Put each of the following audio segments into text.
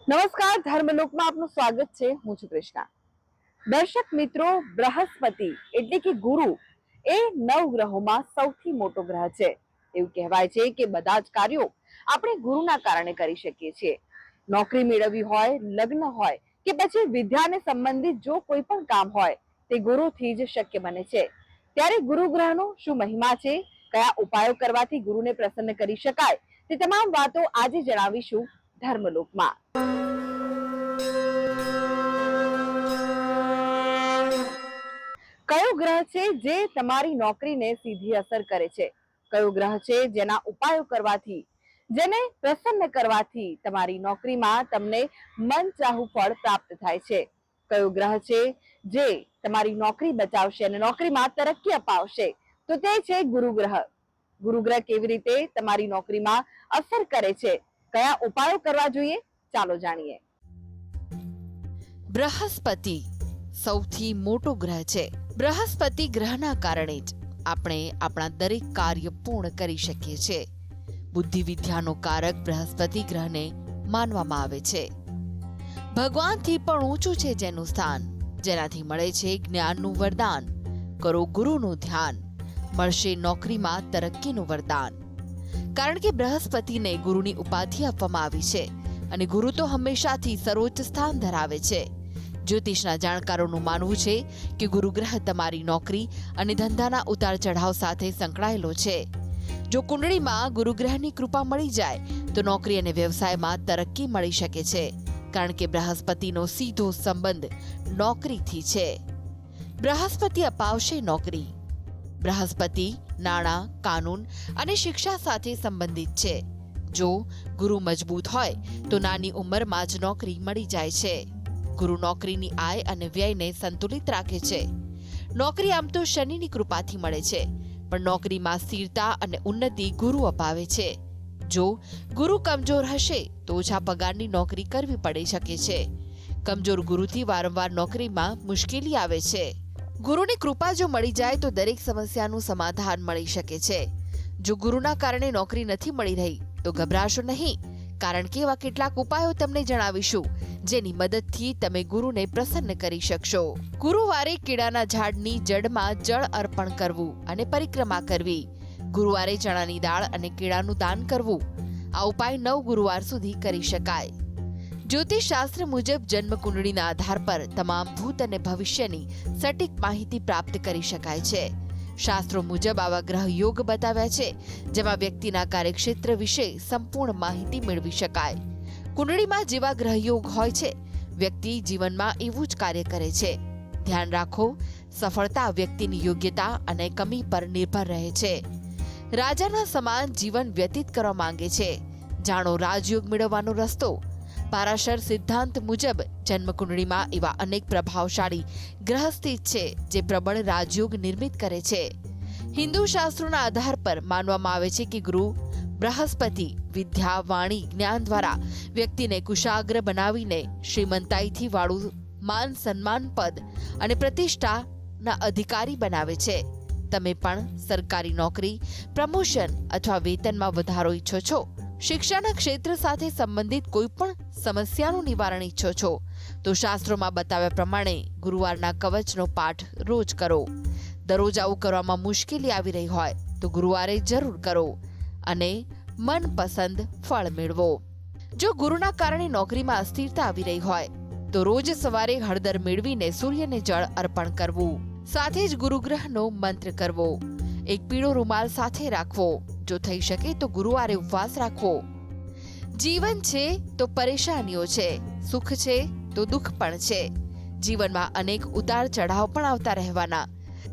નમસ્કાર, ધર્મલોકમાં આપનું સ્વાગત છે. હું છું કૃષ્ણા. દર્શક મિત્રો, બૃહસ્પતિ એટલે કે ગુરુ એ નવગ્રહોમાં સૌથી મોટો ગ્રહ છે. એવું કહેવાય છે કે બધા જ કાર્યો આપણે ગુરુના કારણે કરી શકીએ છીએ. નોકરી મેળવવી હોય, લગ્ન હોય કે પછી વિદ્યાને સંબંધિત જો કોઈ પણ કામ હોય તે ગુરુથી જ શક્ય બને છે. ત્યારે ગુરુ ગ્રહનો શું મહિમા છે, કયા ઉપાયો કરવાથી ગુરુને પ્રસન્ન કરી શકાય, તે તમામ વાતો આજે જણાવીશું ધર્મલોકમાં. કયો ગ્રહ છે જે તમારી નોકરીને સીધી અસર કરે છે? કયો ગ્રહ છે જેના ઉપાયો કરવાથી, જેને પ્રસન્ન કરવાથી તમારી નોકરીમાં તમને મનચાહું ફળ પ્રાપ્ત થાય છે? કયો ગ્રહ છે જે તમારી નોકરી બચાવશે અને નોકરીમાં તરક્કી અપાવશે? તો તે છે ગુરુ ગ્રહ. ગુરુ ગ્રહ કેવી રીતે તમારી નોકરીમાં અસર કરે છે, કયા ઉપાયો કરવા જોઈએ, ચાલો જાણીએ. બૃહસ્પતિ સૌથી મોટો ગ્રહ છે. બૃહસ્પતિ ગ્રહના કારણે જ આપણે આપણા દરેક કાર્ય પૂર્ણ કરી શકીએ છીએ. બુદ્ધિ વિદ્યાનો કારક બૃહસ્પતિ ગ્રહને માનવામાં આવે છે. ભગવાનથી પણ ઊંચું છે જેનું સ્થાન, જેનાથી મળે છે જ્ઞાનનું વરદાન. કરો ગુરુનું ધ્યાન, મળશે નોકરીમાં તરક્કીનું વરદાન. કારણ કે બૃહસ્પતિને ગુરુની ઉપાધિ આપવામાં આવી છે અને ગુરુ તો હંમેશાથી સર્વોચ્ચ સ્થાન ધરાવે છે. જ્યોતિષના જાણકારોનું માનવું છે કે ગુરુ ગ્રહ તમારી નોકરી અને ધંધાના ઉતાર ચઢાવ સાથે સંકળાયેલો છે. જો કુંડળીમાં ગુરુ ગ્રહની કૃપા મળી જાય તો નોકરી અને વ્યવસાયમાં તરક્કી મળી શકે છે, કારણ કે બૃહસ્પતિનો સીધો સંબંધ નોકરીથી છે. બૃહસ્પતિ અપાવશે નોકરી. બૃહસ્પતિ નાણાં, કાનૂન અને શિક્ષા સાથે સંબંધિત છે. જો ગુરુ મજબૂત હોય તો નાની ઉંમરમાં જ નોકરી મળી જાય છે. ગુરુ નોકરીની આય અને વ્યયને સંતુલિત રાખે છે. નોકરી આમ તો શનિની કૃપાથી મળે છે, પણ નોકરીમાં સ્થિરતા અને ઉન્નતિ ગુરુ અપાવે છે. જો ગુરુ કમજોર હશે તો ઓછા પગારની નોકરી કરવી પડી શકે છે. કમજોર ગુરુથી વારંવાર નોકરીમાં મુશ્કેલી આવે છે. ગુરુની કૃપા જો મળી જાય તો દરેક સમસ્યાનું સમાધાન મળી શકે છે. જો ગુરુના કારણે નોકરી નથી મળી રહી તો ગભરાશો નહીં, કારણ કે એવા કેટલાક ઉપાયો તમને જણાવીશું જેની મદદથી તમે ગુરુને પ્રસન્ન કરી શકશો. ગુરુવારે કેળાના ઝાડની જડમાં જળ અર્પણ કરવું અને પરિક્રમા કરવી. ગુરુવારે ચણાની દાળ અને કેળાનું દાન કરવું. આ ઉપાય 9 ગુરુવાર સુધી કરી શકાય. જ્યોતિષ શાસ્ત્ર મુજબ જન્મકુંડળીના આધાર પર તમામ ભૂત અને ભવિષ્યની સટીક માહિતી પ્રાપ્ત કરી શકાય છે. શાસ્ત્રો મુજબ આવા ગ્રહ યોગ બતાવ્યા છે જેમાં વ્યક્તિના કાર્યક્ષેત્ર વિશે સંપૂર્ણ માહિતી મેળવી શકાય. કુંડળીમાં જેવા ગ્રહ યોગ હોય છે, વ્યક્તિ જીવનમાં એવું જ કાર્ય કરે છે. ધ્યાન રાખો, સફળતા વ્યક્તિની યોગ્યતા અને કમી પર નિર્ભર રહે છે. રાજાના સમાન જીવન વ્યતીત કરવા માંગે છે? જાણો રાજયોગ મેળવવાનો રસ્તો. પારાશર સિદ્ધાંત મુજબ જન્મકુંડળીમાં એવા અનેક પ્રભાવશાળી ગ્રહ સ્થિત છે જે પ્રબળ રાજયોગ નિર્મિત કરે છે. હિન્દુ શાસ્ત્રોના આધાર પર માનવામાં આવે છે કે ગુરુ બૃહસ્પતિ વિદ્યા, વાણી, જ્ઞાન દ્વારા વ્યક્તિને કુશાગ્ર બનાવીને શ્રીમંતાઈથી વાળું માન, સન્માન, પદ અને પ્રતિષ્ઠાના અધિકારી બનાવે છે. તમે પણ સરકારી નોકરી, પ્રમોશન અથવા વેતનમાં વધારો ઈચ્છો છો? શિક્ષાના ક્ષેત્ર સાથે સંબંધિત કોઈ પણ સમસ્યાનું નિવારણ ઈચ્છો છો? તો શાસ્ત્રોમાં બતાવ્યા પ્રમાણે ગુરુવારના કવચનો પાઠ રોજ કરો. દરરોજ આવું કરવામાં મુશ્કેલી આવી રહી હોય તો ગુરુવારે જરૂર કરો અને મનપસંદ ફળ મેળવો. જો ગુરુના કારણે નોકરીમાં અસ્થિરતા આવી રહી હોય તો રોજ સવારે હળદર મેળવીને સૂર્યને જળ અર્પણ કરવું. સાથે જ ગુરુગ્રહનો મંત્ર કરવો. એક પીળો રૂમાલ સાથે રાખવો. જો થઈ શકે તો ગુરુવારે ઉપવાસ રાખવો. જીવન છે તો પરેશાનીઓ છે, સુખ છે તો દુઃખ પણ છે. જીવનમાં અનેક ઉતાર ચઢાવ પણ આવતા રહેવાના.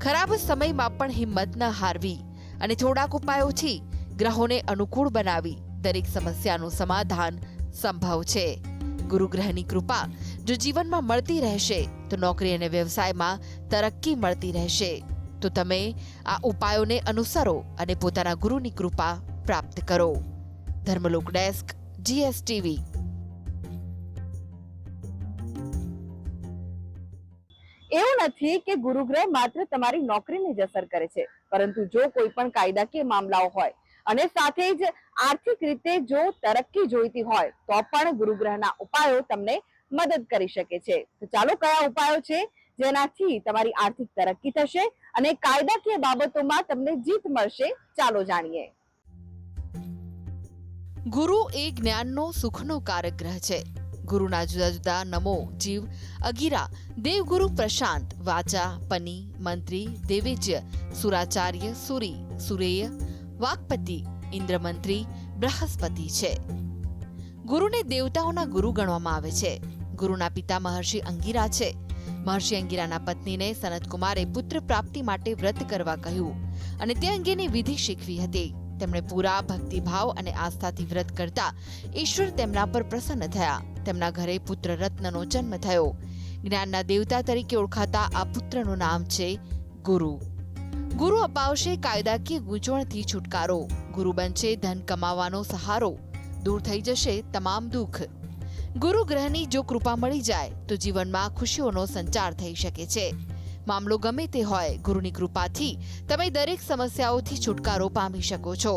ખરાબ સમયમાં પણ હિંમત ન હારવી અને થોડાક ઉપાયોથી ગ્રહોને અનુકૂળ બનાવી દરેક સમસ્યાનું સમાધાન સંભવ છે. ગુરુગ્રહની કૃપા જો જીવનમાં મળતી રહેશે તો નોકરી અને વ્યવસાયમાં તરક્કી મળતી રહેશે. તો તમે આ ઉપાયોને અનુસરો અને પોતાના ગુરુની કૃપા પ્રાપ્ત કરો. Dharmalok desk, GSTV. એવું નથી કે ગુરુગ્રહ માત્ર તમારી નોકરીને જ અસર કરે છે, પરંતુ જો કોઈ પણ કાયદાકીય મામલાઓ હોય અને સાથે જ આર્થિક રીતે જો તરક્કી જોઈતી હોય તો પણ ગુરુગ્રહના ઉપાયો તમને મદદ કરી શકે છે. તો ચાલો કયા ઉપાયો છે જેનાથી તમારી આર્થિક તરક્કી થશે અને કાયદાકીય બાબતોમાં તમને જીત મળશે, ચાલો જાણીએ. ગુરુ એ જ્ઞાનનો સુખનો કારક ગ્રહ છે. ગુરુના જુદા જુદા નમો, જીવ, અગિરા, દેવગુરુ પ્રશાંત, વાચા, પની, મંત્રી, દેવેજ્ય, સુરાચાર્ય, સુરી, સુરેય, વાકપતિ, ઇન્દ્રમંત્રી, બૃહસ્પતિ છે. ગુરુને દેવતાઓના ગુરુ ગણવામાં આવે છે. ગુરુના પિતા મહર્ષિ અંગિરા છે. મહર્ષિ અંગિરાના પત્નીને સનતકુમારે પુત્ર પ્રાપ્તિ માટે વ્રત કરવા કહ્યું અને તે અંગેની વિધિ શીખવી હતી. તેમણે પૂરા ભક્તિભાવ અને આસ્થાથી વ્રત કરતા ઈશ્વર તેમના પર પ્રસન્ન થયા. તેમના ઘરે પુત્ર રત્નનો જન્મ થયો. જ્ઞાનના દેવતા તરીકે ઓળખાતા આ પુત્રનું નામ છે ગુરુ. ગુરુ અપાવશે કાયદાકીય ગૂંચવણથી છુટકારો. ગુરુ બનશે ધન કમાવાનો સહારો. દૂર થઈ જશે તમામ દુઃખ. ગુરુ ગ્રહની જો કૃપા મળી જાય તો જીવનમાં ખુશીઓનો સંચાર થઈ શકે છે. મામલો ગમે તે હોય, ગુરુની કૃપાથી તમે દરેક સમસ્યાઓથી છુટકારો પામી શકો છો.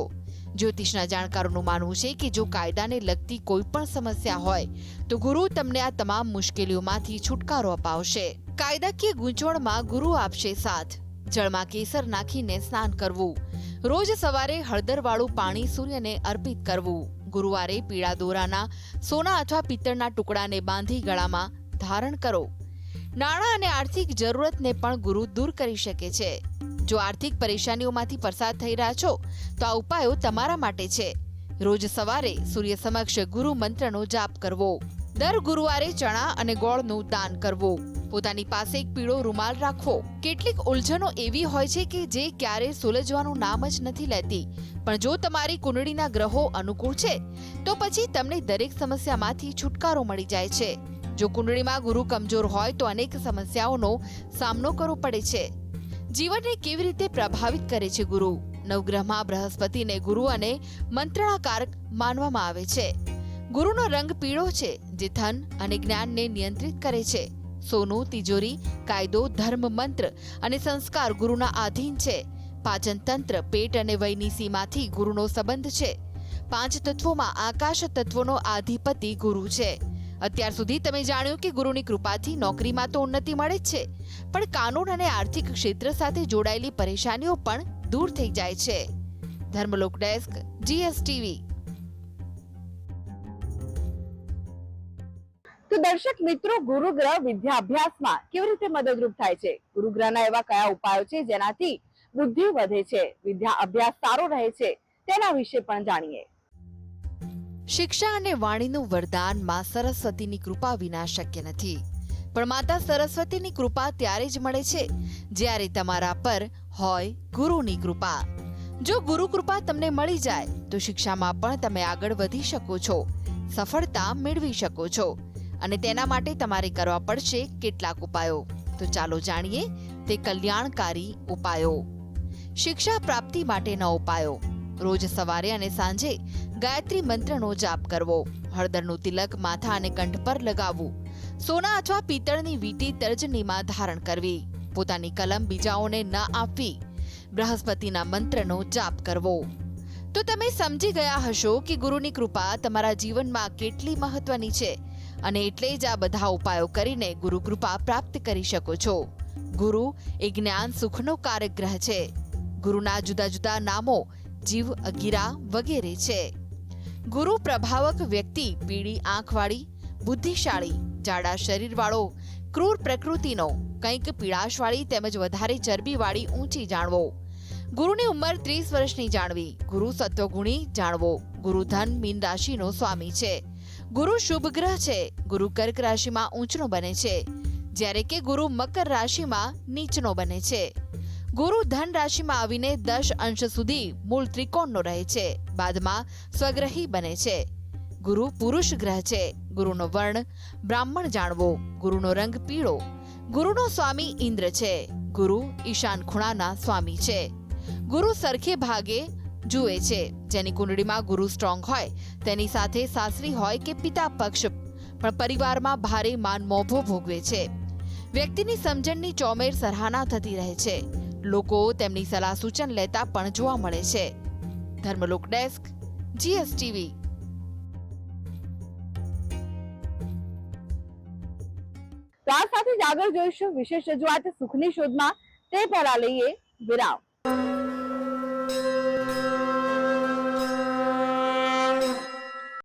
જ્યોતિષના જાણકારોનું માનવું છે કે જો કાયદાને લગતી કોઈ પણ સમસ્યા હોય તો ગુરુ તમને આ તમામ મુશ્કેલીઓમાંથી છુટકારો અપાવશે. કાયદાકીય ગૂંચવણમાં ગુરુ આપશે સાથ. જળમાં કેસર નાખીને સ્નાન કરવું. રોજ સવારે હળદરવાળું પાણી સૂર્યને અર્પિત કરવું. ગુરુવારે પીળા દોરાના સોના અથવા પિત્તળના ટુકડાને બાંધી ગળામાં ધારણ કરો. નાણાં અને આર્થિક જરૂરતને પણ ગુરુ દૂર કરી શકે છે. જો આર્થિક પરેશાનીઓમાંથી પસાર થઈ રહ્યા છો તો આ ઉપાયો તમારા માટે છે. રોજ સવારે સૂર્ય સમક્ષ ગુરુ મંત્રનો જાપ કરવો. દર ગુરુવારે ચણા અને ગોળનું દાન કરવું. પોતાની પાસે એક પીળો રૂમાલ રાખવો. કેટલીક ઉલઝનો એવી હોય છે કે જે ક્યારે સુલઝવાનું નામ જ નથી લેતી, પણ જો તમારી કુંડળીના ગ્રહો અનુકૂળ છે તો પછી તમને દરેક સમસ્યામાંથી છુટકારો મળી જાય છે. જો કુંડળીમાં ગુરુ કમજોર હોય તો અનેક સમસ્યાઓનો સામનો કરવો પડે છે. જીવનને કેવી રીતે પ્રભાવિત કરે છે ગુરુ? નવગ્રહમાં બૃહસ્પતિને ગુરુ અને મંત્રણા કારક માનવામાં આવે છે. ગુરુનો રંગ પીળો છે જે ધન અને જ્ઞાનને નિયંત્રિત કરે છે. સોનું, તિજોરી, કાયદો, ધર્મ, મંત્ર અને સંસ્કાર ગુરુના આધીન છે. પાચન તંત્ર, પેટ અને વયની સીમાથી ગુરુનો સંબંધ છે. 5 તત્વોમાં આકાશ તત્વનો આધિપતિ ગુરુ છે. અત્યાર સુધી તમે જાણ્યું કે ગુરુની કૃપાથી નોકરીમાં તો ઉન્નતિ મળે જ છે, પણ કાનૂન અને આર્થિક ક્ષેત્ર સાથે જોડાયેલી પરેશાનીઓ પણ દૂર થઈ જાય છે. Dharmalok desk, GSTV. તો દર્શક મિત્રો, ગુરુગ્રહ વિદ્યાભ્યાસમાં કેવી રીતે મદદરૂપ થાય છે? ગુરુગ્રહના એવા કયા ઉપાયો છે જેનાથી બુદ્ધિ વધે છે, વિદ્યા અભ્યાસ સારો રહે છે, તેના વિશે પણ જાણીએ. શિક્ષા અને વાણીનું વરદાન માં સરસ્વતીની કૃપા વિના શક્ય નથી. પણ માતા સરસ્વતીની કૃપા ત્યારે જ મળે છે જ્યારે તમારા પર હોય ગુરુની કૃપા. જો ગુરુ કૃપા તમને મળી જાય તો શિક્ષામાં પણ તમે આગળ વધી શકો છો, સફળતા મેળવી શકો છો. અને તેના માટે તમારે કરવા પડશે કેટલાક ઉપાયો. તો ચાલો જાણીએ તે કલ્યાણકારી ઉપાયો. શિક્ષા પ્રાપ્તિ માટેના ઉપાયો. રોજ સવારે અને સાંજે ગાયત્રી મંત્રનો જાપ કરવો. હળદરનું તિલક માથા અને કંઠ પર લગાવવું. સોના અથવા પિત્તળની વીંટી તર્જનીમાં ધારણ કરવી. પોતાની કલમ બીજાઓને ન આપવી. બૃહસ્પતિના મંત્રનો જાપ કરવો. તો તમે સમજી ગયા હશો કે ગુરુની કૃપા તમારા જીવનમાં કેટલી મહત્વની છે, અને એટલે જ આ બધા ઉપાયો કરીને ગુરુ કૃપા પ્રાપ્ત કરી શકો છો. ગુરુ એ જ્ઞાન સુખનો કારક ગ્રહ છે. ગુરુના જુદા જુદા નામો જીવ, અગિરા વગેરે છે. ગુરુ પ્રભાવક વ્યક્તિ પીળી આંખવાળી, બુદ્ધિશાળી, જાડા શરીરવાળો, ક્રૂર પ્રકૃતિનો, કંઈક પીળાશવાળી તેમજ વધારે ચરબીવાળી ઊંચી જાણવો. ગુરુની ઉંમર 30 વર્ષની જાણવી. ગુરુ સત્વગુણી જાણવો. ગુરુ ધન મીન રાશિનો સ્વામી છે. ગુરુ શુભ ગ્રહ છે. ગુરુ કર્ક રાશિમાં ઊંચનો બને છે, જ્યારે કે ગુરુ મકર રાશિમાં નીચનો બને છે. ગુરુ ધન રાશિમાં આવીને 10 અંશ સુધી મૂળ ત્રિકોણનો રહે છે, બાદમાં સ્વગ્રહી બને છે. ગુરુ પુરુષ ગ્રહ છે. ગુરુનો વર્ણ બ્રાહ્મણ જાણવો. ગુરુનો રંગ પીળો. ગુરુનો સ્વામી ઇન્દ્ર છે. ગુરુ ઈશાન ખૂણાના સ્વામી છે. ગુરુ સરખે ભાગે જુએ છે. જેની કુંડળીમાં ગુરુ સ્ટ્રોંગ હોય તેની સાથે સાસરી હોય કે પિતા પક્ષ પણ પરિવારમાં ભારે માન મોભો ભોગવે છે. વ્યક્તિની સમજણની ચોમેર સરાહના થતી રહે છે. લોકો તેમની સલાહ સૂચન લેતા પણ જોવા મળે છે. Dharmalok desk, GSTV। તો આ સાથે જ આગળ જોઈશું વિશેષ રજૂઆત સુખની શોધમાં, તે પહેલા લઈએ વિરામ।